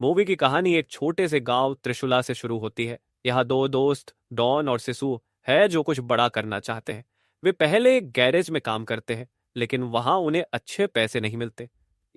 Movie की कहानी एक छोटे से गांव त्रिशूला से शुरू होती है। यहाँ दो दोस्त डॉन और सिसु है जो कुछ बड़ा करना चाहते हैं। वे पहले एक गैरेज में काम करते हैं, लेकिन वहां उन्हें अच्छे पैसे नहीं मिलते।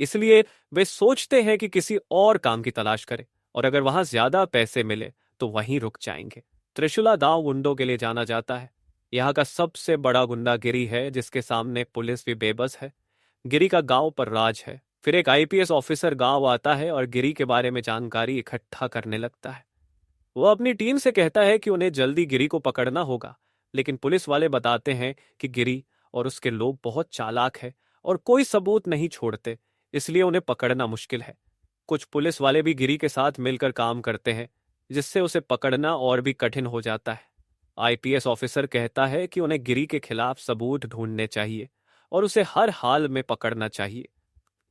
इसलिए वे सोचते हैं कि किसी और काम की तलाश करें, और अगर वहां ज्यादा पैसे मिले तो वहीं रुक जाएंगे। त्रिशूला दांव गुंडों के लिए जाना जाता है। यहाँ का सबसे बड़ा गुंडा गिरी है, जिसके सामने पुलिस भी बेबस है। गिरी का गांव पर राज है। फिर एक आईपीएस ऑफिसर गांव आता है और गिरी के बारे में जानकारी इकट्ठा करने लगता है। वो अपनी टीम से कहता है कि उन्हें जल्दी गिरी को पकड़ना होगा, लेकिन पुलिस वाले बताते हैं कि गिरी और उसके लोग बहुत चालाक है और कोई सबूत नहीं छोड़ते, इसलिए उन्हें पकड़ना मुश्किल है। कुछ पुलिस वाले भी गिरी के साथ मिलकर काम करते हैं, जिससे उसे पकड़ना और भी कठिन हो जाता है। आईपीएस ऑफिसर कहता है कि उन्हें गिरी के खिलाफ सबूत ढूंढने चाहिए और उसे हर हाल में पकड़ना चाहिए।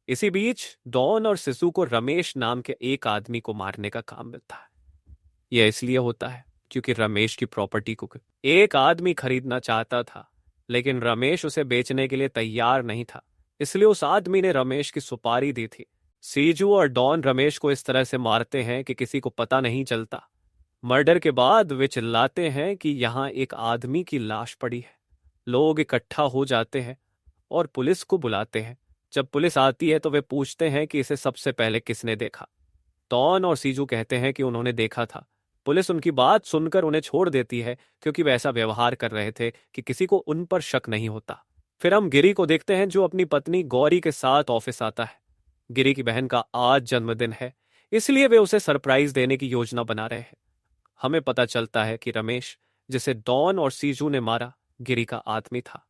इसी बीच डॉन और सिसु को रमेश नाम के एक आदमी को मारने का काम मिलता है। यह इसलिए होता है क्योंकि रमेश की प्रॉपर्टी को एक आदमी खरीदना चाहता था, लेकिन रमेश उसे बेचने के लिए तैयार नहीं था। इसलिए उस आदमी ने रमेश की सुपारी दी थी। सीजू और डॉन रमेश को इस तरह से मारते हैं कि किसी को पता नहीं चलता। मर्डर के बाद वे चिल्लाते हैं कि यहाँ एक आदमी की लाश पड़ी है। लोग इकट्ठा हो जाते हैं और पुलिस को बुलाते हैं। जब पुलिस आती है तो वे पूछते हैं कि इसे सबसे पहले किसने देखा। डॉन और सीजू कहते हैं कि उन्होंने देखा था। पुलिस उनकी बात सुनकर उन्हें छोड़ देती है, क्योंकि वे ऐसा व्यवहार कर रहे थे कि किसी को उन पर शक नहीं होता। फिर हम गिरी को देखते हैं, जो अपनी पत्नी गौरी के साथ ऑफिस आता है। गिरी की बहन का आज जन्मदिन है, इसलिए वे उसे सरप्राइज देने की योजना बना रहे हैं। हमें पता चलता है कि रमेश, जिसे डॉन और सीजू ने मारा, गिरी का आदमी था।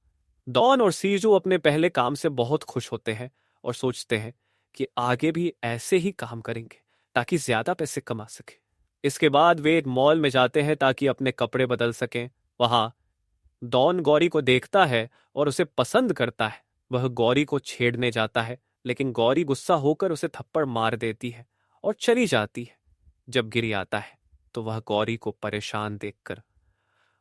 डॉन और सीजू अपने पहले काम से बहुत खुश होते हैं और सोचते हैं कि आगे भी ऐसे ही काम करेंगे ताकि ज्यादा पैसे कमा सके। इसके बाद वे एक मॉल में जाते हैं ताकि अपने कपड़े बदल सकें। वहां डॉन गौरी को देखता है और उसे पसंद करता है। वह गौरी को छेड़ने जाता है, लेकिन गौरी गुस्सा होकर उसे थप्पड़ मार देती है और चली जाती है। जब गिरी आता है तो वह गौरी को परेशान देखकर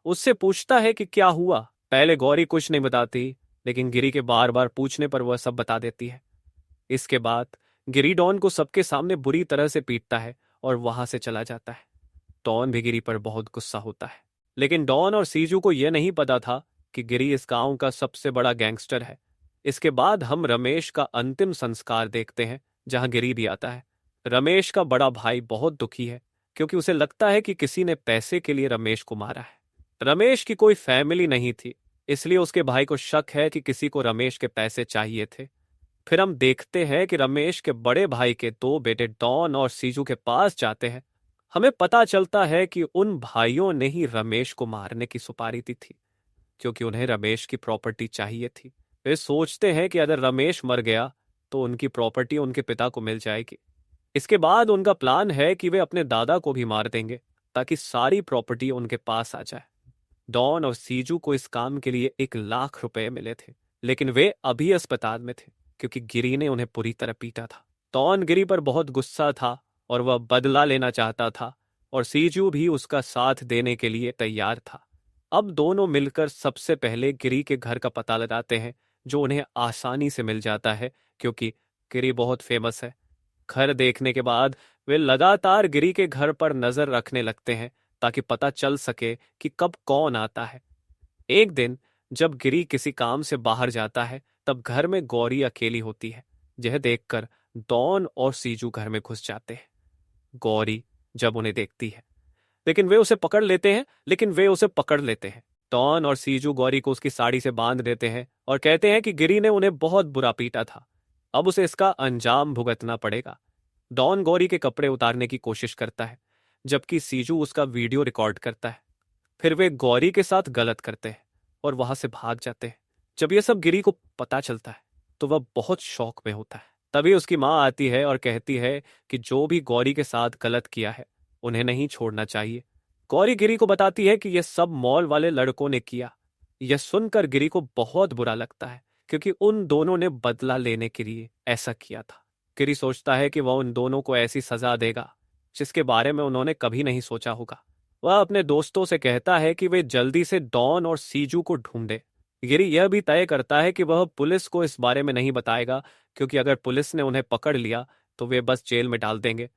उससे पूछता है कि क्या हुआ। पहले गौरी कुछ नहीं बताती, लेकिन गिरी के बार बार पूछने पर वह सब बता देती है। इसके बाद गिरी डॉन को सबके सामने बुरी तरह से पीटता है और वहां से चला जाता है। डॉन भी गिरी पर बहुत गुस्सा होता है, लेकिन डॉन और सीजू को यह नहीं पता था कि गिरी इस गांव का सबसे बड़ा गैंगस्टर है। इसके बाद हम रमेश का अंतिम संस्कार देखते हैं, जहां गिरी भी आता है। रमेश का बड़ा भाई बहुत दुखी है, क्योंकि उसे लगता है कि किसी ने पैसे के लिए रमेश को मारा है। रमेश की कोई फैमिली नहीं थी, इसलिए उसके भाई को शक है कि किसी को रमेश के पैसे चाहिए थे। फिर हम देखते हैं कि रमेश के बड़े भाई के दो बेटे डॉन और सीजू के पास जाते हैं। हमें पता चलता है कि उन भाइयों ने ही रमेश को मारने की सुपारी दी थी, क्योंकि उन्हें रमेश की प्रॉपर्टी चाहिए थी। वे सोचते हैं कि अगर रमेश मर गया तो उनकी प्रॉपर्टी उनके पिता को मिल जाएगी। इसके बाद उनका प्लान है कि वे अपने दादा को भी मार देंगे, ताकि सारी प्रॉपर्टी उनके पास आ जाए। डॉन और सीजू को इस काम के लिए 1 लाख रुपए मिले थे, लेकिन वे अभी अस्पताल में थे, क्योंकि गिरी ने उन्हें पूरी तरह पीटा था। डॉन गिरी पर बहुत गुस्सा था और वह बदला लेना चाहता था, और सीजू भी उसका साथ देने के लिए तैयार था। अब दोनों मिलकर सबसे पहले गिरी के घर का पता लगाते हैं, जो उन्हें आसानी से मिल जाता है, क्योंकि गिरी बहुत फेमस है। घर देखने के बाद वे लगातार गिरी के घर पर नजर रखने लगते हैं, ताकि पता चल सके कि कब कौन आता है। एक दिन जब गिरी किसी काम से बाहर जाता है, तब घर में गौरी अकेली होती है। यह देखकर डॉन और सीजू घर में घुस जाते हैं। गौरी जब उन्हें देखती है, लेकिन वे उसे पकड़ लेते हैं। डॉन और सीजू गौरी को उसकी साड़ी से बांध देते हैं और कहते हैं कि गिरी ने उन्हें बहुत बुरा पीटा था, अब उसे इसका अंजाम भुगतना पड़ेगा। डॉन गौरी के कपड़े उतारने की कोशिश करता है, जबकि सीजू उसका वीडियो रिकॉर्ड करता है। फिर वे गौरी के साथ गलत करते हैं और वहां से भाग जाते हैं। जब यह सब गिरी को पता चलता है तो वह बहुत शौक में होता है। तभी उसकी माँ आती है और कहती है कि जो भी गौरी के साथ गलत किया है, उन्हें नहीं छोड़ना चाहिए। गौरी गिरी को बताती है कि यह सब मॉल वाले लड़कों ने किया। यह सुनकर गिरी को बहुत बुरा लगता है, क्योंकि उन दोनों ने बदला लेने के लिए ऐसा किया था। गिरी सोचता है कि वह उन दोनों को ऐसी सजा देगा जिसके बारे में उन्होंने कभी नहीं सोचा होगा। वह अपने दोस्तों से कहता है कि वे जल्दी से डॉन और सीजू को ढूंढे। गिरी यह भी तय करता है कि वह पुलिस को इस बारे में नहीं बताएगा, क्योंकि अगर पुलिस ने उन्हें पकड़ लिया तो वे बस जेल में डाल देंगे।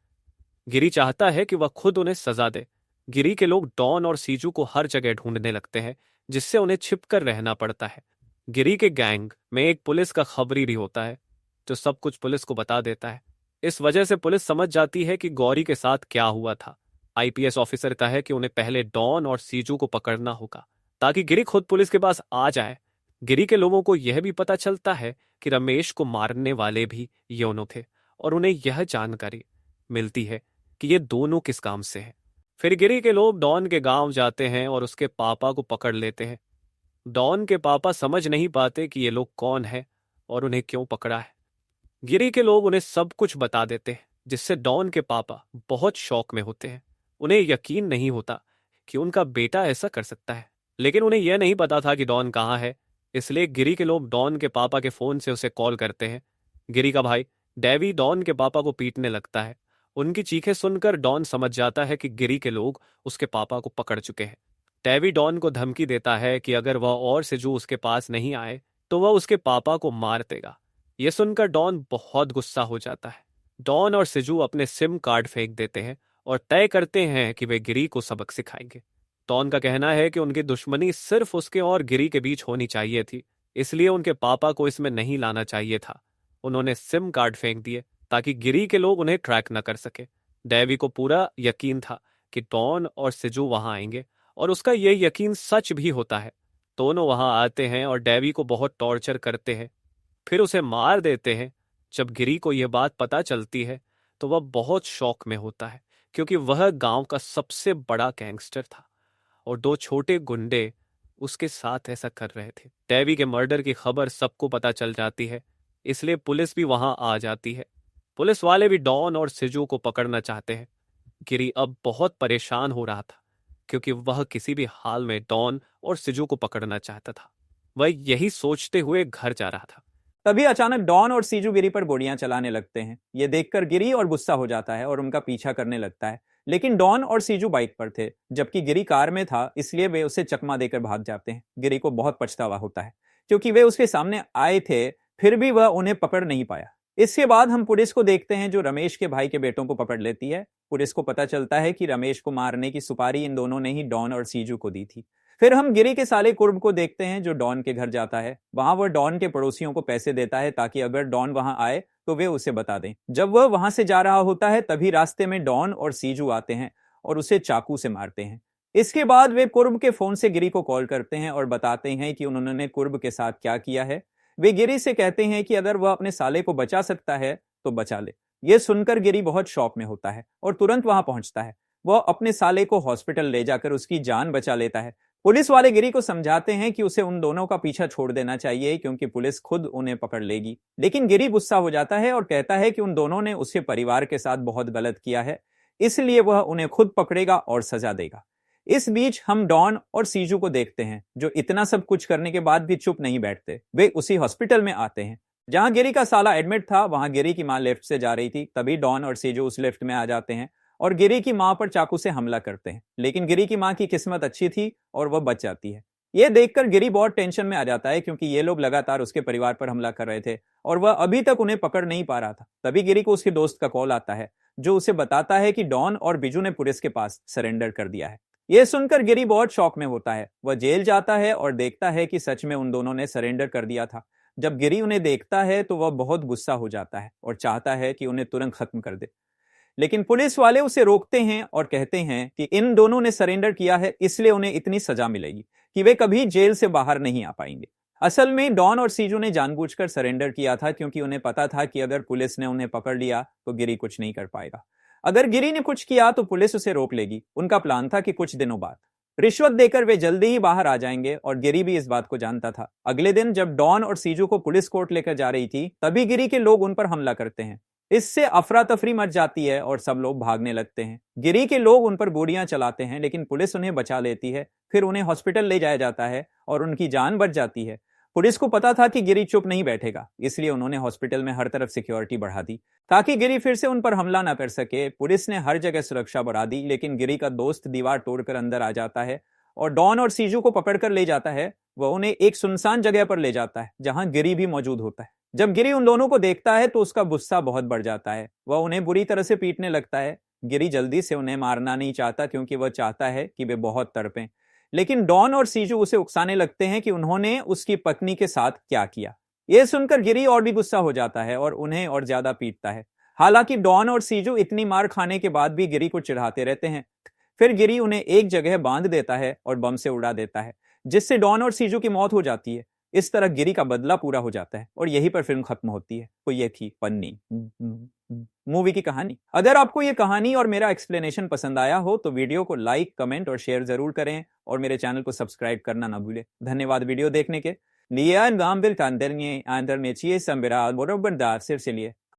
गिरी चाहता है कि वह खुद उन्हें सजा दे। गिरी के लोग डॉन और सीजू को हर जगह ढूंढने लगते हैं, जिससे उन्हें छिपकर रहना पड़ता है। गिरी के गैंग में एक पुलिस का खबरी भी होता है, जो सब कुछ पुलिस को बता देता है। इस वजह से पुलिस समझ जाती है कि गौरी के साथ क्या हुआ था। आईपीएस ऑफिसर कहता है कि उन्हें पहले डॉन और सीजू को पकड़ना होगा, ताकि गिरी खुद पुलिस के पास आ जाए। गिरी के लोगों को यह भी पता चलता है कि रमेश को मारने वाले भी योनो थे, और उन्हें यह जानकारी मिलती है कि ये दोनों किस काम से हैं। फिर गिरी के लोग डॉन के गांव जाते हैं और उसके पापा को पकड़ लेते हैं। डॉन के पापा समझ नहीं पाते कि ये लोग कौन है और उन्हें क्यों पकड़ा है। गिरी के लोग उन्हें सब कुछ बता देते हैं, जिससे डॉन के पापा बहुत शौक में होते हैं। उन्हें यकीन नहीं होता कि उनका बेटा ऐसा कर सकता है, लेकिन उन्हें यह नहीं पता था कि डॉन कहाँ है। इसलिए गिरी के लोग डॉन के पापा के फोन से उसे कॉल करते हैं। गिरी का भाई डेवी डॉन के पापा को पीटने लगता है। उनकी चीखें सुनकर डॉन समझ जाता है कि गिरी के लोग उसके पापा को पकड़ चुके हैं। डेवी डॉन को धमकी देता है कि अगर वह और सिजू उसके पास नहीं आए तो वह उसके पापा को मार देगा। यह सुनकर डॉन बहुत गुस्सा हो जाता है। डॉन और सिजू अपने सिम कार्ड फेंक देते हैं और तय करते हैं कि वे गिरी को सबक सिखाएंगे। डॉन का कहना है कि उनकी दुश्मनी सिर्फ उसके और गिरी के बीच होनी चाहिए थी, इसलिए उनके पापा को इसमें नहीं लाना चाहिए था। उन्होंने सिम कार्ड फेंक दिए ताकि गिरी के लोग उन्हें ट्रैक न कर सके। डेवी को पूरा यकीन था कि डॉन और सिजू वहां आएंगे, और उसका यह यकीन सच भी होता है। दोनों वहां आते हैं और डेवी को बहुत टॉर्चर करते हैं, फिर उसे मार देते हैं। जब गिरी को यह बात पता चलती है तो वह बहुत शौक में होता है, क्योंकि वह गांव का सबसे बड़ा गैंगस्टर था और दो छोटे गुंडे उसके साथ ऐसा कर रहे थे। डेवी के मर्डर की खबर सबको पता चल जाती है, इसलिए पुलिस भी वहां आ जाती है। पुलिस वाले भी डॉन और सिजू को पकड़ना चाहते हैं। गिरी अब बहुत परेशान हो रहा था, क्योंकि वह किसी भी हाल में डॉन और सिजू को पकड़ना चाहता था। वह यही सोचते हुए घर जा रहा था। तभी अचानक डॉन और सीजू गिरी पर गोलियां चलाने लगते हैं। ये देखकर गिरी और गुस्सा हो जाता है और उनका पीछा करने लगता है। लेकिन डॉन और सीजू बाइक पर थे, जबकि गिरी कार में था, इसलिए वे उसे चकमा देकर भाग जाते हैं। गिरी को बहुत पछतावा होता है, क्योंकि वे उसके सामने आए थे, फिर भी वह उन्हें पकड़ नहीं पाया। इसके बाद हम पुलिस को देखते हैं, जो रमेश के भाई के बेटों को पकड़ लेती है। पुलिस को पता चलता है कि रमेश को मारने की सुपारी इन दोनों ने ही डॉन और सीजू को दी थी। फिर हम गिरी के साले कुर्ब को देखते हैं, जो डॉन के घर जाता है। वहां वह डॉन के पड़ोसियों को पैसे देता है ताकि अगर डॉन वहां आए तो वे उसे बता दें। जब वह वहां से जा रहा होता है, तभी रास्ते में डॉन और सीजू आते हैं और उसे चाकू से मारते हैं। इसके बाद वे कुर्ब के फोन से गिरी को कॉल करते हैं और बताते हैं कि उन्होंने कुर्ब के साथ क्या किया है। वे गिरी से कहते हैं कि अगर वह अपने साले को बचा सकता है तो बचा ले। यह सुनकर गिरी बहुत शौक में होता है और तुरंत वहां पहुंचता है। वह अपने साले को हॉस्पिटल ले जाकर उसकी जान बचा लेता है। पुलिस वाले गिरी को समझाते हैं कि उसे उन दोनों का पीछा छोड़ देना चाहिए, क्योंकि पुलिस खुद उन्हें पकड़ लेगी। लेकिन गिरी गुस्सा हो जाता है और कहता है कि उन दोनों ने उसके परिवार के साथ बहुत गलत किया है, इसलिए वह उन्हें खुद पकड़ेगा और सजा देगा। इस बीच हम डॉन और सीजू को देखते हैं, जो इतना सब कुछ करने के बाद भी चुप नहीं बैठते। वे उसी हॉस्पिटल में आते हैं जहां गिरी का साला एडमिट था। वहां गिरी की मां लिफ्ट से जा रही थी, तभी डॉन और सीजू उस लिफ्ट में आ जाते हैं और गिरी की मां पर चाकू से हमला करते हैं। लेकिन गिरी की मां की किस्मत अच्छी थी और वह बच जाती है। यह देखकर गिरी बहुत टेंशन में आ जाता है, क्योंकि ये लोग लगातार उसके परिवार पर हमला कर रहे थे और वह अभी तक उन्हें पकड़ नहीं पा रहा था। तभी गिरी को उसके दोस्त का कॉल आता है, जो उसे बताता है कि डॉन और बिजू ने पुलिस के पास सरेंडर कर दिया है। यह सुनकर गिरी बहुत शौक में होता है। वह जेल जाता है और देखता है कि सच में उन दोनों ने सरेंडर कर दिया था। जब गिरी उन्हें देखता है तो वह बहुत गुस्सा हो जाता है और चाहता है कि उन्हें तुरंत खत्म कर दे। लेकिन पुलिस वाले उसे रोकते हैं और कहते हैं कि इन दोनों ने सरेंडर किया है, इसलिए उन्हें इतनी सजा मिलेगी कि वे कभी जेल से बाहर नहीं आ पाएंगे। असल में डॉन और सीजू ने जानबूझकर सरेंडर किया था, क्योंकि उन्हें पता था कि अगर पुलिस ने उन्हें पकड़ लिया तो गिरी कुछ नहीं कर पाएगा। अगर गिरी ने कुछ किया तो पुलिस उसे रोक लेगी। उनका प्लान था कि कुछ दिनों बाद रिश्वत देकर वे जल्दी ही बाहर आ जाएंगे, और गिरी भी इस बात को जानता था। अगले दिन जब डॉन और सीजू को पुलिस कोर्ट लेकर जा रही थी, तभी गिरी के लोग उन पर हमला करते हैं। इससे अफरा तफरी मच जाती है और सब लोग भागने लगते हैं। गिरी के लोग उन पर गोलियां चलाते हैं, लेकिन पुलिस उन्हें बचा लेती है। फिर उन्हें हॉस्पिटल ले जाया जाता है और उनकी जान बच जाती है। पुलिस को पता था कि गिरी चुप नहीं बैठेगा, इसलिए उन्होंने हॉस्पिटल में हर तरफ सिक्योरिटी बढ़ा दी ताकि गिरी फिर से उन पर हमला ना कर सके। पुलिस ने हर जगह सुरक्षा बढ़ा दी, लेकिन गिरी का दोस्त दीवार तोड़कर अंदर आ जाता है और डॉन और सीजू को पकड़कर ले जाता है। वह उन्हें एक सुनसान जगह पर ले जाता है जहां गिरी भी मौजूद होता है। जब गिरी उन दोनों को देखता है तो उसका गुस्सा बहुत बढ़ जाता है। वह उन्हें बुरी तरह से पीटने लगता है। गिरी जल्दी से उन्हें मारना नहीं चाहता क्योंकि वह चाहता है कि वे बहुत तड़पें। लेकिन डॉन और सीजू उसे उकसाने लगते हैं कि उन्होंने उसकी पत्नी के साथ क्या किया। यह सुनकर गिरी और भी गुस्सा हो जाता है और उन्हें और ज्यादा पीटता है। हालांकि डॉन और सीजू इतनी मार खाने के बाद भी गिरी को चिढ़ाते रहते हैं। फिर गिरी उन्हें एक जगह बांध देता है और बम से उड़ा देता है, जिससे डॉन और सीजू की मौत हो जाती है। इस तरह गिरी का बदला पूरा हो जाता है और यहीं पर फिल्म खत्म होती है। तो ये थी पन्नी मूवी की कहानी। अगर आपको ये कहानी और मेरा एक्सप्लेनेशन पसंद आया हो तो वीडियो को लाइक, कमेंट और शेयर जरूर करें और मेरे चैनल को सब्सक्राइब करना ना भूलें। धन्यवाद वीडियो देखने के लिए।